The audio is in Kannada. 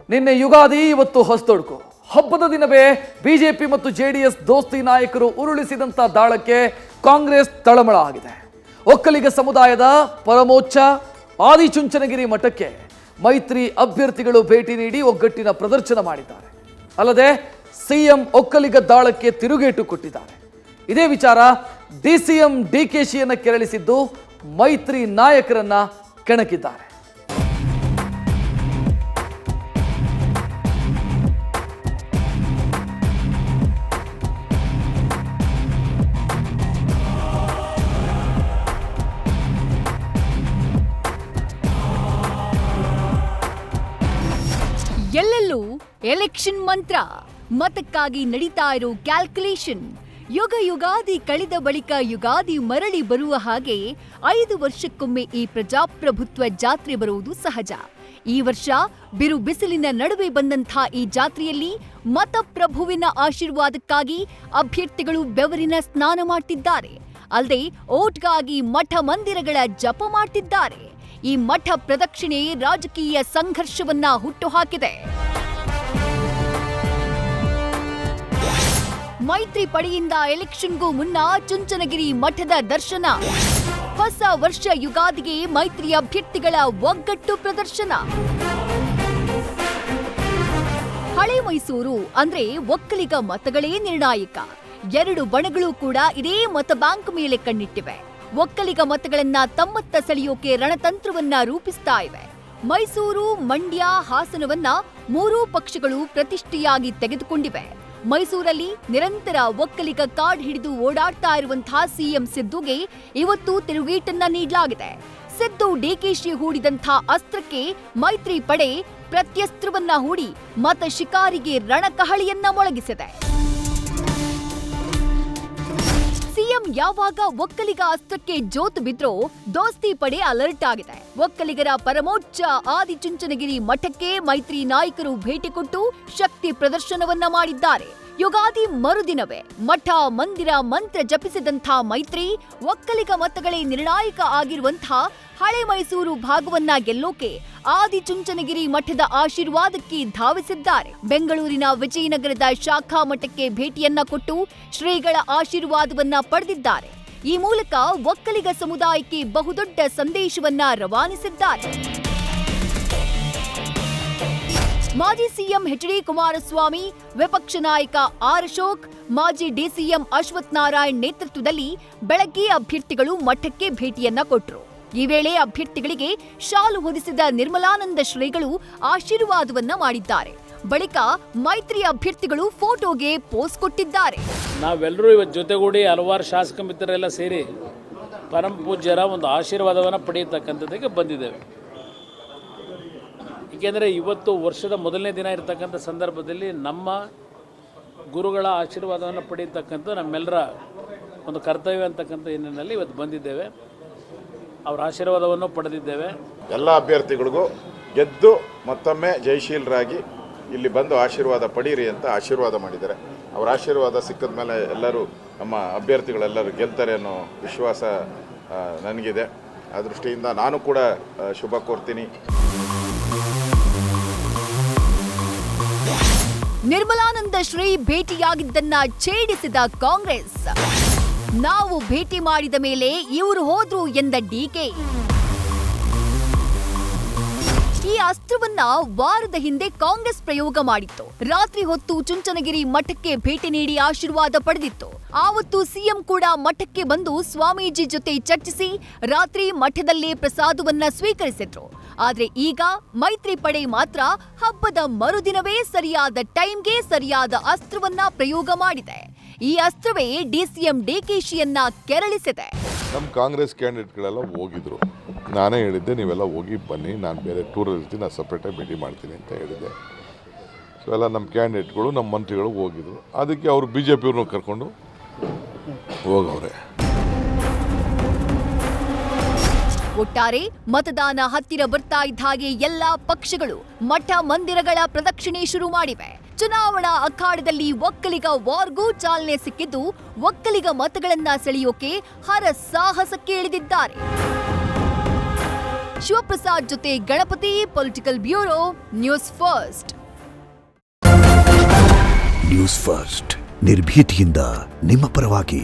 ನಿನ್ನೆ ಯುಗಾದಿ, ಇವತ್ತು ಹೊಸತೊಡಕು. ಹಬ್ಬದ ದಿನವೇ ಬಿಜೆಪಿ ಮತ್ತು ಜೆಡಿಎಸ್ ದೋಸ್ತಿ ನಾಯಕರು ಉರುಳಿಸಿದಂತ ದಾಳಕ್ಕೆ ಕಾಂಗ್ರೆಸ್ ತಳಮಳ ಆಗಿದೆ. ಒಕ್ಕಲಿಗ ಸಮುದಾಯದ ಪರಮೋಚ್ಚ ಆದಿಚುಂಚನಗಿರಿ ಮಠಕ್ಕೆ ಮೈತ್ರಿ ಅಭ್ಯರ್ಥಿಗಳು ಭೇಟಿ ನೀಡಿ ಒಗ್ಗಟ್ಟಿನ ಪ್ರದರ್ಶನ ಮಾಡಿದ್ದಾರೆ. ಅಲ್ಲದೆ ಸಿಎಂ ಒಕ್ಕಲಿಗ ದಾಳಕ್ಕೆ ತಿರುಗೇಟು ಕೊಟ್ಟಿದ್ದಾರೆ. ಇದೇ ವಿಚಾರ ಡಿಸಿಎಂ ಡಿಕೆಶಿಯನ್ನ ಕೆರಳಿಸಿದ್ದು ಮೈತ್ರಿ ನಾಯಕರನ್ನ ಕೆಣಕಿದ್ದಾರೆ. ಎಲ್ಲೆಲ್ಲೂ ಎಲೆಕ್ಷನ್ ಮಂತ್ರ, ಮತಕ್ಕಾಗಿ ನಡೀತಾ ಇರೋ ಕ್ಯಾಲ್ಕುಲೇಷನ್. ಯುಗಾದಿ ಕಳೆದ ಬಳಿಕ ಯುಗಾದಿ ಮರಳಿ ಬರುವ ಹಾಗೆ 5 ವರ್ಷಕ್ಕೊಮ್ಮೆ ಈ ಪ್ರಜಾಪ್ರಭುತ್ವ ಜಾತ್ರೆ ಬರುವುದು ಸಹಜ. ಈ ವರ್ಷ ಬಿರು ಬಿಸಿಲಿನ ನಡುವೆ ಬಂದಂಥ ಈ ಜಾತ್ರೆಯಲ್ಲಿ ಮತಪ್ರಭುವಿನ ಆಶೀರ್ವಾದಕ್ಕಾಗಿ ಅಭ್ಯರ್ಥಿಗಳು ಬೆವರಿನ ಸ್ನಾನ ಮಾಡ್ತಿದ್ದಾರೆ. ಅಲ್ಲದೆ ಓಟ್ಗಾಗಿ ಮಠ ಮಂದಿರಗಳ ಜಪ ಮಾಡ್ತಿದ್ದಾರೆ. ಈ ಮಠ ಪ್ರದಕ್ಷಿಣೆ ರಾಜಕೀಯ ಸಂಘರ್ಷವನ್ನ ಹುಟ್ಟುಹಾಕಿದೆ. ಮೈತ್ರಿ ಪಡೆಯಿಂದ ಎಲೆಕ್ಷನ್ಗೂ ಮುನ್ನ ಚುಂಚನಗಿರಿ ಮಠದ ದರ್ಶನ. ಹೊಸ ವರ್ಷ ಯುಗಾದಿಗೆ ಮೈತ್ರಿ ಅಭ್ಯರ್ಥಿಗಳ ಒಗ್ಗಟ್ಟು ಪ್ರದರ್ಶನ. ಹಳೆ ಮೈಸೂರು ಅಂದ್ರೆ ಒಕ್ಕಲಿಗ ಮತಗಳೇ ನಿರ್ಣಾಯಕ. 2 ಬಣಗಳು ಕೂಡ ಇದೇ ಮತ ಬ್ಯಾಂಕ್ ಮೇಲೆ ಕಣ್ಣಿಟ್ಟಿವೆ. ಒಕ್ಕಲಿಗ ಮತಗಳನ್ನ ತಮ್ಮತ್ತ ಸೆಳೆಯೋಕೆ ರಣತಂತ್ರವನ್ನ ರೂಪಿಸ್ತಾ ಇವೆ. ಮೈಸೂರು, ಮಂಡ್ಯ, ಹಾಸನವನ್ನ 3 ಪಕ್ಷಗಳು ಪ್ರತಿಷ್ಠೆಯಾಗಿ ತೆಗೆದುಕೊಂಡಿವೆ. ಮೈಸೂರಲ್ಲಿ ನಿರಂತರ ಒಕ್ಕಲಿಗ ಕಾರ್ಡ್ ಹಿಡಿದು ಓಡಾಡ್ತಾ ಇರುವಂತಹ ಸಿಎಂ ಸಿದ್ದುಗೆ ಇವತ್ತು ತಿರುಗೇಟನ್ನ ನೀಡಲಾಗಿದೆ. ಸಿದ್ದು ಡಿಕೆಶಿ ಹೂಡಿದಂಥ ಅಸ್ತ್ರಕ್ಕೆ ಮೈತ್ರಿ ಪಡೆ ಪ್ರತ್ಯಸ್ತ್ರವನ್ನ ಹೂಡಿ ಮತ ಶಿಕಾರಿಗೆ ರಣಕಹಳಿಯನ್ನ ಮೊಳಗಿಸಿದೆ. ಸಿಎಂ ಯಾವಾಗ ಒಕ್ಕಲಿಗ ಅಸ್ತ್ರಕ್ಕೆ ಜೋತು ಬಿದ್ರೋ ದೋಸ್ತಿ ಪಡೆ ಅಲರ್ಟ್ ಆಗಿದೆ. ಒಕ್ಕಲಿಗರ ಪರಮೋಚ್ಚ ಆದಿಚುಂಚನಗಿರಿ ಮಠಕ್ಕೆ ಮೈತ್ರಿ ನಾಯಕರು ಭೇಟಿ ಕೊಟ್ಟು ಶಕ್ತಿ ಪ್ರದರ್ಶನವನ್ನ ಮಾಡಿದ್ದಾರೆ. ಯುಗಾದಿ ಮರುದಿನವೇ ಮಠ ಮಂದಿರ ಮಂತ್ರ ಜಪಿಸಿದಂಥ ಮೈತ್ರಿ ಒಕ್ಕಲಿಗ ಮತಗಳೇ ನಿರ್ಣಾಯಕ ಆಗಿರುವಂಥ ಹಳೆ ಮೈಸೂರು ಭಾಗವನ್ನ ಗೆಲ್ಲೋಕೆ ಆದಿಚುಂಚನಗಿರಿ ಮಠದ ಆಶೀರ್ವಾದಕ್ಕೆ ಧಾವಿಸಿದ್ದಾರೆ. ಬೆಂಗಳೂರಿನ ವಿಜಯನಗರದ ಶಾಖಾ ಮಠಕ್ಕೆ ಭೇಟಿಯನ್ನ ಕೊಟ್ಟು ಶ್ರೀಗಳ ಆಶೀರ್ವಾದವನ್ನ ಪಡೆದಿದ್ದಾರೆ. ಈ ಮೂಲಕ ಒಕ್ಕಲಿಗ ಸಮುದಾಯಕ್ಕೆ ಬಹುದೊಡ್ಡ ಸಂದೇಶವನ್ನ ರವಾನಿಸಿದ್ದಾರೆ. ಮಾಜಿ ಸಿಎಂ ಎಚ್.ಡಿ. ಕುಮಾರಸ್ವಾಮಿ, ವಿಪಕ್ಷ ನಾಯಕ ಆರ್ ಅಶೋಕ್, ಮಾಜಿ ಡಿಸಿಎಂ ಅಶ್ವಥ್ ನಾರಾಯಣ್ ನೇತೃತ್ವದಲ್ಲಿ ಬೆಳಗ್ಗೆ ಅಭ್ಯರ್ಥಿಗಳು ಮಠಕ್ಕೆ ಭೇಟಿಯನ್ನ ಕೊಟ್ಟರು. ಈ ವೇಳೆ ಅಭ್ಯರ್ಥಿಗಳಿಗೆ ಶಾಲು ಹೊದಿಸಿದ ನಿರ್ಮಲಾನಂದ ಶ್ರೀಗಳು ಆಶೀರ್ವಾದವನ್ನ ಮಾಡಿದ್ದಾರೆ. ಬಳಿಕ ಮೈತ್ರಿ ಅಭ್ಯರ್ಥಿಗಳು ಫೋಟೋಗೆ ಪೋಸ್ ಕೊಟ್ಟಿದ್ದಾರೆ. ನಾವೆಲ್ಲರೂ ಇವತ್ತು ಜೊತೆಗೂಡಿ ಹಲವಾರು ಶಾಸಕ ಮಿತ್ರರೆಲ್ಲ ಸೇರಿ ಪರಮ ಪೂಜ್ಯರ ಒಂದು ಆಶೀರ್ವಾದವನ್ನು ಪಡೆಯತಕ್ಕಂಥದ್ದಕ್ಕೆ ಬಂದಿದ್ದೇವೆ. ಏಕೆಂದರೆ ಇವತ್ತು ವರ್ಷದ ಮೊದಲನೇ ದಿನ ಇರತಕ್ಕಂಥ ಸಂದರ್ಭದಲ್ಲಿ ನಮ್ಮ ಗುರುಗಳ ಆಶೀರ್ವಾದವನ್ನು ಪಡೆಯತಕ್ಕಂಥ ನಮ್ಮೆಲ್ಲರ ಒಂದು ಕರ್ತವ್ಯ ಅಂತಕ್ಕಂಥ ಹಿನ್ನೆಲೆಯಲ್ಲಿ ಇವತ್ತು ಬಂದಿದ್ದೇವೆ. ಅವರ ಆಶೀರ್ವಾದವನ್ನು ಪಡೆದಿದ್ದೇವೆ. ಎಲ್ಲ ಅಭ್ಯರ್ಥಿಗಳಿಗೂ ಗೆದ್ದು ಮತ್ತೊಮ್ಮೆ ಜಯಶೀಲರಾಗಿ ಇಲ್ಲಿ ಬಂದು ಆಶೀರ್ವಾದ ಪಡೀರಿ ಅಂತ ಆಶೀರ್ವಾದ ಮಾಡಿದ್ದಾರೆ. ಅವರ ಆಶೀರ್ವಾದ ಸಿಕ್ಕಿದ ಮೇಲೆ ಎಲ್ಲರೂ ನಮ್ಮ ಅಭ್ಯರ್ಥಿಗಳೆಲ್ಲರೂ ಗೆಲ್ತಾರೆ ಅನ್ನೋ ವಿಶ್ವಾಸ ನನಗಿದೆ. ಆ ದೃಷ್ಟಿಯಿಂದ ನಾನು ಕೂಡ ಶುಭ ಕೋರ್ತೀನಿ. ನಿರ್ಮಲಾನಂದ ಶ್ರೀ ಭೇಟಿಯಾಗಿದ್ದನ್ನ ಛೇಡಿಸಿದ ಕಾಂಗ್ರೆಸ್. ನಾವು ಭೇಟಿ ಮಾಡಿದ ಮೇಲೆ ಇವರು ಹೋದ್ರು ಎಂದ ಡಿಕೆ. ಈ ಅಸ್ತ್ರವನ್ನ ವಾರದ ಹಿಂದೆ ಕಾಂಗ್ರೆಸ್ ಪ್ರಯೋಗ ಮಾಡಿತ್ತು. ರಾತ್ರಿ ಹೊತ್ತು ಚುಂಚನಗಿರಿ ಮಠಕ್ಕೆ ಭೇಟಿ ನೀಡಿ ಆಶೀರ್ವಾದ ಪಡೆದಿತ್ತು. ಆವತ್ತು ಸಿಎಂ ಕೂಡ ಮಠಕ್ಕೆ ಬಂದು ಸ್ವಾಮೀಜಿ ಜೊತೆ ಚರ್ಚಿಸಿ ರಾತ್ರಿ ಮಠದಲ್ಲೇ ಪ್ರಸಾದವನ್ನ ಸ್ವೀಕರಿಸಿದ್ರು. ಆದ್ರೆ ಈಗ ಮೈತ್ರಿ ಪಡೆ ಮಾತ್ರ ಹಬ್ಬದ ಮರುದಿನವೇ ಸರಿಯಾದ ಟೈಮ್ಗೆ ಸರಿಯಾದ ಅಸ್ತ್ರವನ್ನ ಪ್ರಯೋಗ ಮಾಡಿದೆ. ಈ ಅಸ್ತ್ರವೇ ಡಿಸಿಎಂ ಡಿಕೆಶಿಯನ್ನ ಕೆರಳಿಸಿದೆ. ನಮ್ಮ ಕಾಂಗ್ರೆಸ್ ಕ್ಯಾಂಡಿಡೇಟ್ಗಳೆಲ್ಲ ಹೋಗಿದ್ರು. ನಾನೇ ಹೇಳಿದ್ದೆ ನೀವೆಲ್ಲ ಹೋಗಿ ಬನ್ನಿ, ನಾನು ಬೇರೆ ಟೂರಲ್ಲಿ ಇರ್ತೀನಿ, ನಾನು ಸಪ್ರೇಟಾಗಿ ಭೇಟಿ ಮಾಡ್ತೀನಿ ಅಂತ ಹೇಳಿದ್ದೆ. ಸೊ ಎಲ್ಲ ನಮ್ಮ ಕ್ಯಾಂಡಿಡೇಟ್ಗಳು ನಮ್ಮ ಮಂತ್ರಿಗಳು ಹೋಗಿದ್ರು. ಅದಕ್ಕೆ ಅವರು BJP ಕರ್ಕೊಂಡು ಹೋಗವ್ರೆ. ಒಟ್ಟಾರೆ ಮತದಾನ ಹತ್ತಿರ ಬರ್ತಾ ಇದ್ದ ಹಾಗೆ ಎಲ್ಲಾ ಪಕ್ಷಗಳು ಮಠ ಮಂದಿರಗಳ ಪ್ರದಕ್ಷಿಣೆ ಶುರು ಮಾಡಿವೆ. ಚುನಾವಣಾ ಅಖಾಡದಲ್ಲಿ ಒಕ್ಕಲಿಗ ವಾರ್ಗೂ ಚಾಲನೆ ಸಿಕ್ಕಿದ್ದು ಒಕ್ಕಲಿಗ ಮತಗಳನ್ನ ಸೆಳೆಯೋಕೆ ಹರಸಾಹಸಕ್ಕೆ ಇಳಿದಿದ್ದಾರೆ. ಶಿವಪ್ರಸಾದ್ ಜೊತೆ Ganapati, political bureau, news first. News first ನಿರ್ಭೀತಿಯಿಂದ ನಿಮ್ಮ ಪರವಾಗಿ.